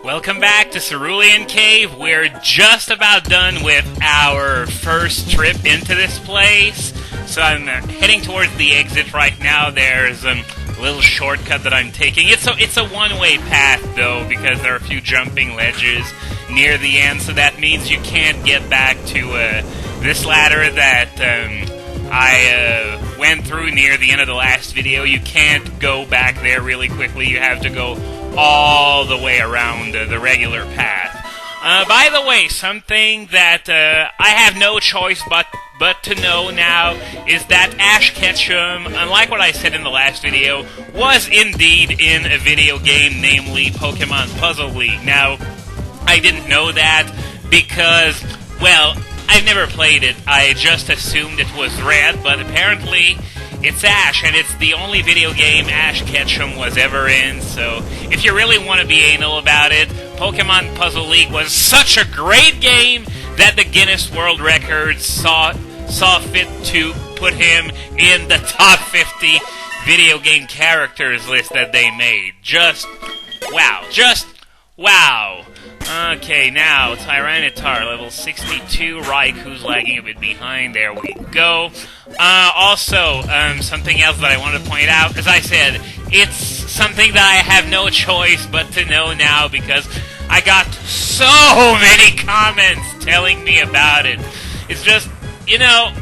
Welcome back to Cerulean Cave. We're just about done with our first trip into this place. So I'm heading towards the exit right now. There's a little shortcut that I'm taking. It's a one-way path, though, because there are a few jumping ledges near the end. So that means you can't get back to this ladder that I went through near the end of the last video. You can't go back there really quickly. You have to go all the way around the regular path. By the way, something that I have no choice but to know now is that Ash Ketchum, unlike what I said in the last video, was indeed in a video game, namely Pokémon Puzzle League. Now, I didn't know that because, well, I've never played it. I just assumed it was Red, but apparently it's Ash, and it's the only video game Ash Ketchum was ever in, so if you really want to be anal about it, Pokémon Puzzle League was such a great game that the Guinness World Records saw fit to put him in the top 50 video game characters list that they made. Just wow. Okay, now, Tyranitar, level 62, Raikou's lagging a bit behind, there we go. Also, something else that I wanted to point out, as I said, it's something that I have no choice but to know now, because I got so many comments telling me about it. It's just, you know, no,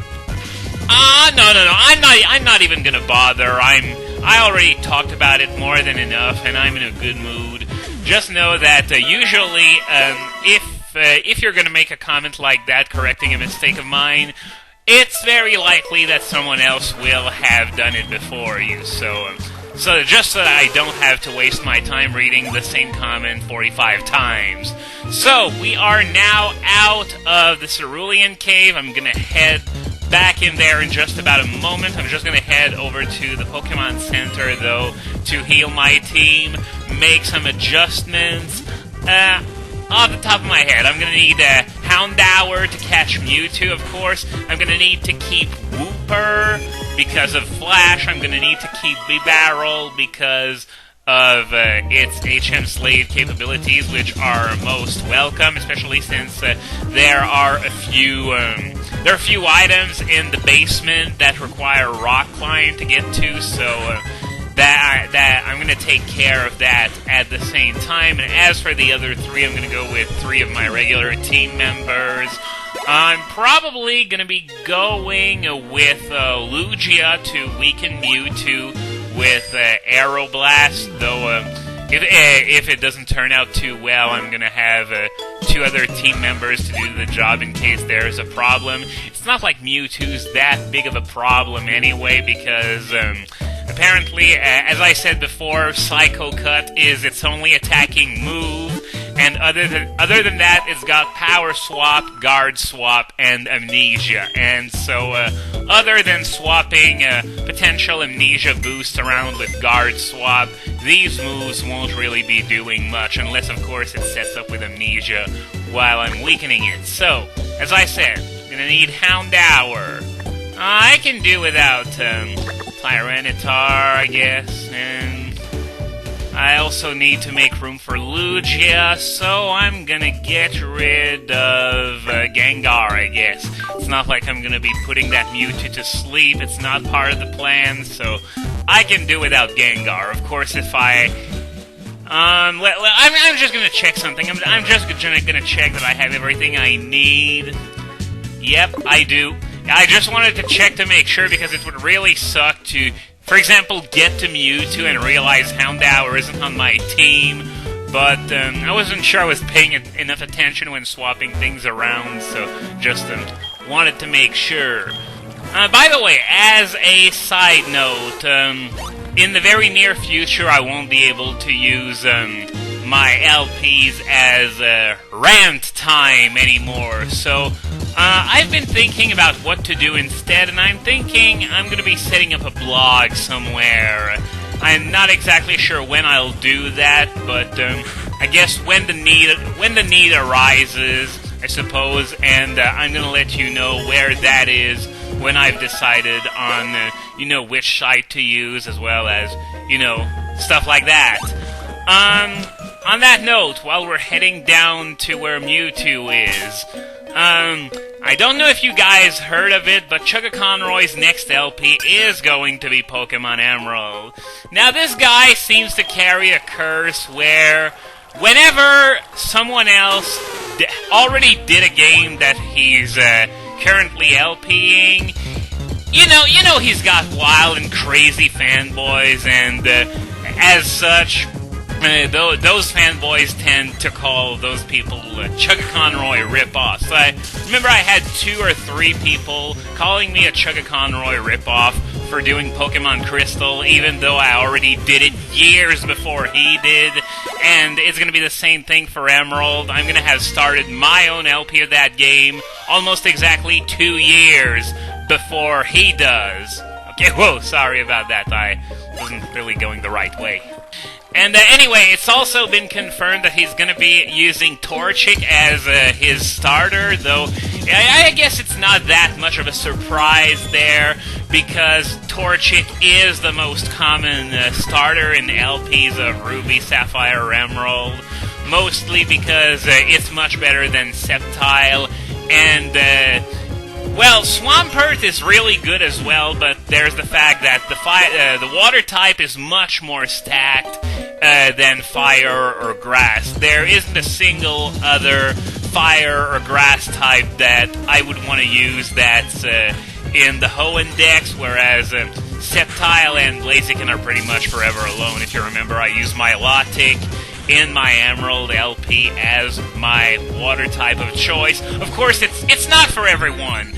I'm not even gonna bother. I already talked about it more than enough, and I'm in a good mood. Just know that usually, if you're going to make a comment like that, correcting a mistake of mine, it's very likely that someone else will have done it before you. So just so that I don't have to waste my time reading the same comment 45 times. So, we are now out of the Cerulean Cave. I'm going to head back in there in just about a moment. I'm just going to head over to the Pokemon Center, though, to heal my team, make some adjustments. Off the top of my head, I'm going to need Houndour to catch Mewtwo, of course. I'm going to need to keep Wooper because of Flash. I'm going to need to keep Bibarel because of its HM Slave capabilities, which are most welcome, especially since there are a few items in the basement that require rock climb to get to, so that I'm going to take care of that at the same time. And as for the other three, I'm going to go with 3 of my regular team members. I'm probably going to be going with Lugia to weaken Mewtwo with Aeroblast, though if it doesn't turn out too well, I'm going to have 2 other team members to do the job in case there's a problem. It's not like Mewtwo's that big of a problem anyway, because apparently, as I said before, Psycho Cut is its only attacking move, and other than that, it's got Power Swap, Guard Swap, and Amnesia. And so, other than swapping potential Amnesia boosts around with Guard Swap, these moves won't really be doing much, unless, of course, it sets up with Amnesia while I'm weakening it. So, as I said, I'm gonna need Houndour. I can do without Tyranitar, I guess, and I also need to make room for Lugia, so I'm gonna get rid of Gengar, I guess. It's not like I'm gonna be putting that Mewtwo to sleep, it's not part of the plan, so I can do without Gengar. Of course, if I'm just gonna check something. I'm just gonna check that I have everything I need. Yep, I do. I just wanted to check to make sure, because it would really suck to, for example, get to Mewtwo and realize Houndour isn't on my team, but I wasn't sure I was paying enough attention when swapping things around, so just wanted to make sure. By the way, as a side note, in the very near future, I won't be able to use my LPs as rant time anymore, so I've been thinking about what to do instead, and I'm thinking I'm going to be setting up a blog somewhere. I'm not exactly sure when I'll do that, but I guess when the need arises, I suppose, and I'm going to let you know where that is when I've decided on, which site to use, as well as, stuff like that. on that note, while we're heading down to where Mewtwo is, I don't know if you guys heard of it, but Chuggaconroy's next LP is going to be Pokemon Emerald. Now, this guy seems to carry a curse where whenever someone else already did a game that he's currently LPing, you know he's got wild and crazy fanboys, and as such, those fanboys tend to call those people Chuggaconroy ripoffs. So I remember I had 2 or 3 people calling me a Chuggaconroy ripoff for doing Pokemon Crystal, even though I already did it years before he did, and it's going to be the same thing for Emerald. I'm going to have started my own LP of that game almost exactly 2 years before he does. Okay, whoa, sorry about that. I wasn't really going the right way. And anyway, it's also been confirmed that he's going to be using Torchic as his starter, though I guess it's not that much of a surprise there, because Torchic is the most common starter in LPs of Ruby, Sapphire, Emerald, mostly because it's much better than Sceptile, and well, Swampert is really good as well, but there's the fact that the water type is much more stacked than fire or grass. There isn't a single other fire or grass type that I would want to use that's in the Hoenn Dex, whereas Sceptile and Blaziken are pretty much forever alone. If you remember, I use Milotic in my Emerald LP as my water type of choice. Of course, it's not for everyone,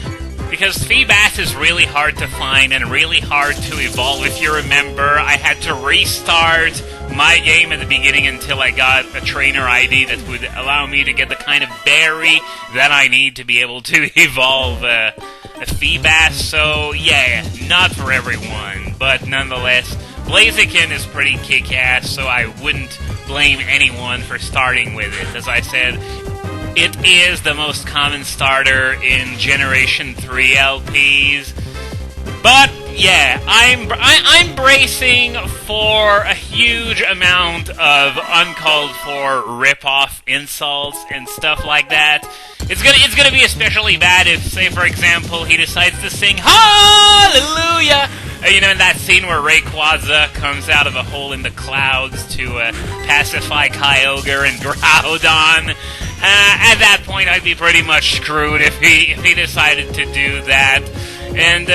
because Feebas is really hard to find and really hard to evolve. If you remember, I had to restart my game at the beginning until I got a trainer ID that would allow me to get the kind of berry that I need to be able to evolve a Feebas. So, yeah, not for everyone, but nonetheless, Blaziken is pretty kick-ass, so I wouldn't blame anyone for starting with it. As I said, it is the most common starter in Generation 3 LPs. But, yeah, I'm bracing for a huge amount of uncalled-for rip-off insults and stuff like that. It's gonna be especially bad if, say, for example, he decides to sing Hallelujah! You know, in that scene where Rayquaza comes out of a hole in the clouds to pacify Kyogre and Groudon. At that point, I'd be pretty much screwed if he decided to do that. And,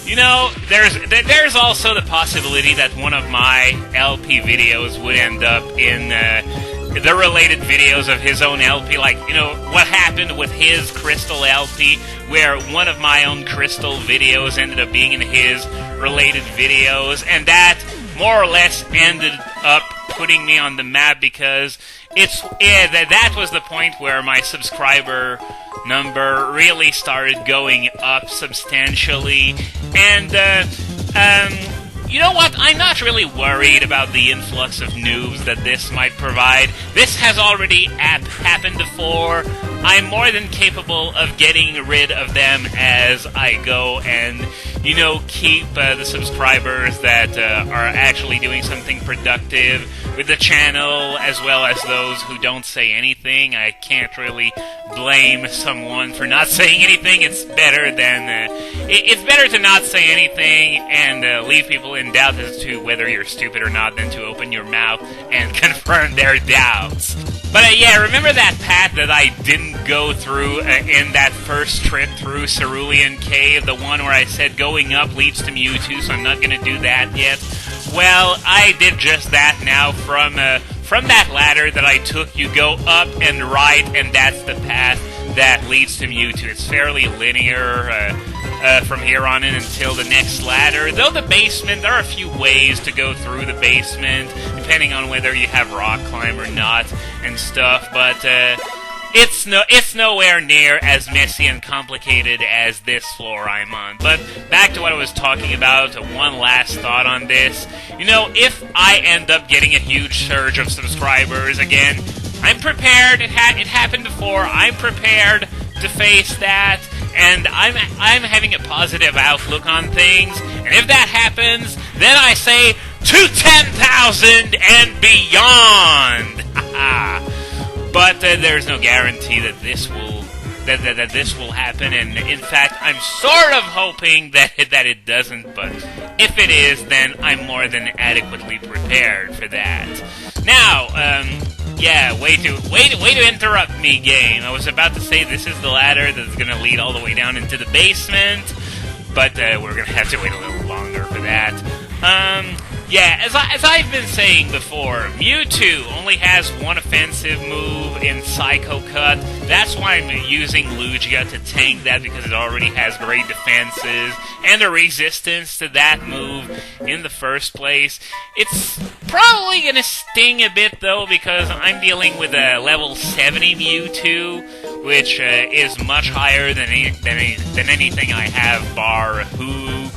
you know, there's also the possibility that one of my LP videos would end up in the related videos of his own LP, like, you know, what happened with his Crystal LP, where one of my own Crystal videos ended up being in his related videos, and that more or less ended up putting me on the map, because that was the point where my subscriber number really started going up substantially, and you know what? I'm not really worried about the influx of noobs that this might provide. This has already happened before. I'm more than capable of getting rid of them as I go, and, you know, keep the subscribers that are actually doing something productive with the channel, as well as those who don't say anything. I can't really blame someone for not saying anything. It's better to not say anything and leave people in doubt as to whether you're stupid or not, than to open your mouth and confirm their doubts. But yeah, remember that path that I didn't go through in that first trip through Cerulean Cave? The one where I said going up leads to Mewtwo, so I'm not going to do that yet. Well, I did just that now. From that ladder that I took, you go up and right, and that's the path that leads to Mewtwo. It's fairly linear from here on in until the next ladder. Though the basement, there are a few ways to go through the basement, depending on whether you have rock climb or not and stuff, but it's nowhere near as messy and complicated as this floor I'm on. But back to what I was talking about, one last thought on this. You know, if I end up getting a huge surge of subscribers again, I'm prepared. It happened before. I'm prepared to face that, and I'm having a positive outlook on things. And if that happens, then I say to 10,000 and beyond. But there's no guarantee that this will this will happen, and in fact, I'm sort of hoping that it doesn't. But if it is, then I'm more than adequately prepared for that. Now, yeah, way to interrupt me, game. I was about to say this is the ladder that's going to lead all the way down into the basement, but we're going to have to wait a little longer for that. Yeah, as I've been saying before, Mewtwo only has one offensive move in Psycho Cut. That's why I'm using Lugia to tank that, because it already has great defenses and a resistance to that move in the first place. It's probably gonna sting a bit though, because I'm dealing with a level 70 Mewtwo, which is much higher than anything I have bar Who.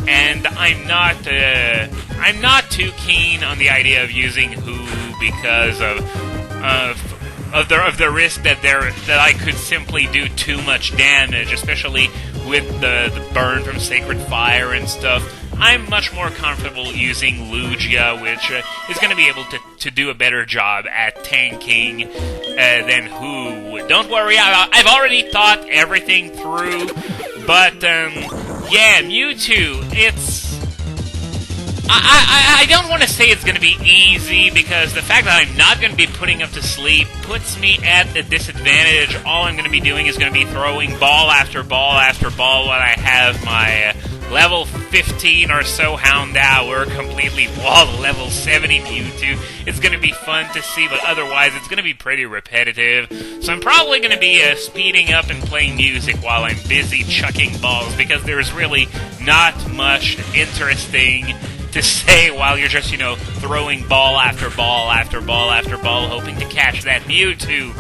And I'm not too keen on the idea of using Who because of the risk that I could simply do too much damage, especially with the burn from Sacred Fire and stuff. I'm much more comfortable using Lugia, which is going to be able to do a better job at tanking than Who. Don't worry, I've already thought everything through, but yeah, Mewtwo, it's... I don't want to say it's going to be easy, because the fact that I'm not going to be putting up to sleep puts me at a disadvantage. All I'm going to be doing is going to be throwing ball after ball after ball while I have my level 15 or so Houndour completely wall level 70 Mewtwo. It's going to be fun to see, but otherwise it's going to be pretty repetitive. So I'm probably going to be speeding up and playing music while I'm busy chucking balls, because there's really not much interesting to say while you're just, throwing ball after ball after ball after ball, hoping to catch that Mewtwo.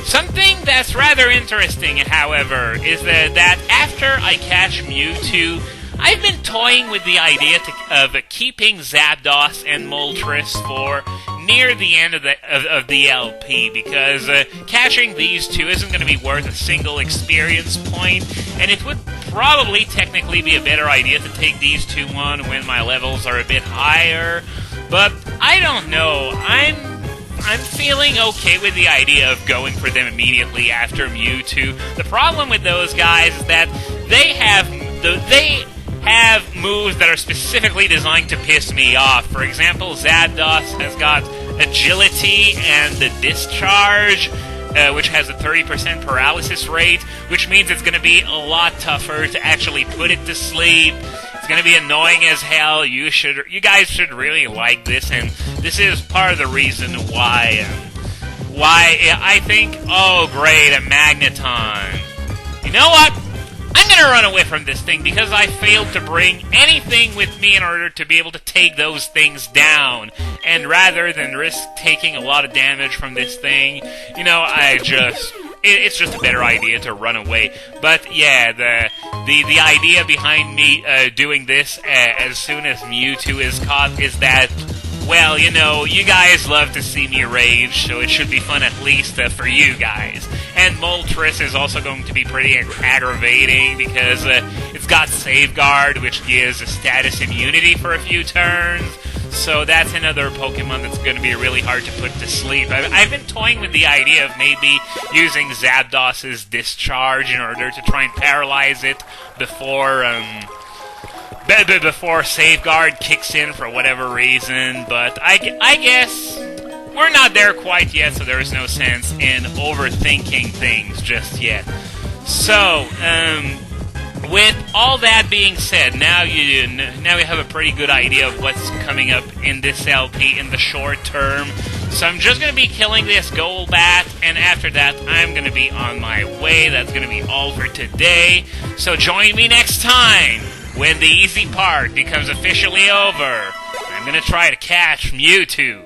Something that's rather interesting, however, is that after I catch Mewtwo, I've been toying with the idea of keeping Zapdos and Moltres for near the end of the LP, because catching these two isn't going to be worth a single experience point, and it would probably technically be a better idea to take these two on when my levels are a bit higher. But I don't know. I'm feeling okay with the idea of going for them immediately after Mewtwo. The problem with those guys is that they have moves that are specifically designed to piss me off. For example, Zapdos has got Agility and the Discharge, which has a 30% paralysis rate, which means it's going to be a lot tougher to actually put it to sleep. It's going to be annoying as hell. You guys should really like this, and this is part of the reason why I think, oh great, a Magneton. You know what? I'm going to run away from this thing, because I failed to bring anything with me in order to be able to take those things down. And rather than risk taking a lot of damage from this thing, it's just a better idea to run away. But yeah, the idea behind me doing this as soon as Mewtwo is caught is that, well, you guys love to see me rage, so it should be fun at least for you guys. And Moltres is also going to be pretty aggravating, because it's got Safeguard, which gives a status immunity for a few turns. So that's another Pokemon that's going to be really hard to put to sleep. I've been toying with the idea of maybe using Zapdos' Discharge in order to try and paralyze it before Safeguard kicks in for whatever reason. But I guess we're not there quite yet, so there is no sense in overthinking things just yet. So, with all that being said, now you have a pretty good idea of what's coming up in this LP in the short term. So I'm just going to be killing this Golbat, and after that, I'm going to be on my way. That's going to be all for today. So join me next time when the easy part becomes officially over. I'm going to try to catch Mewtwo.